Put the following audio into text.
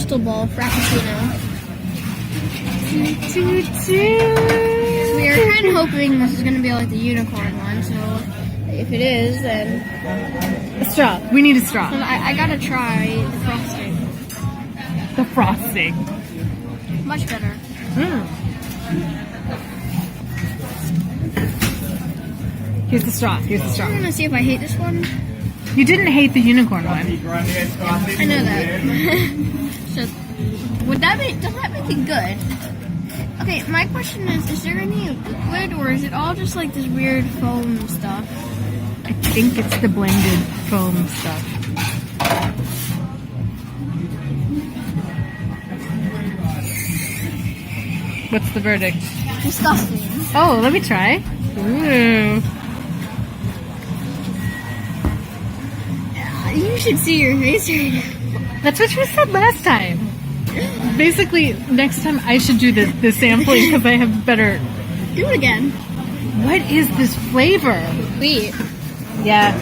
Crystal Ball Frappucino. So we are kind of hoping this is going to be like the unicorn one, so if it is, then... A straw. We need a straw. So I gotta try the frosting. The frosting. Much better. Here's the straw. Here's the straw. I'm gonna see if I hate this one. You didn't hate the unicorn one. I know that. So, does that make it good? Okay, my question is there any liquid or is it all just like this weird foam stuff? I think it's the blended foam stuff. What's the verdict? Disgusting. Oh, let me try. Ooh. You should see your face right now. That's what you said last time. Basically, next time I should do the sampling because I have better... Do it again. What is this flavor? Wait. Yeah.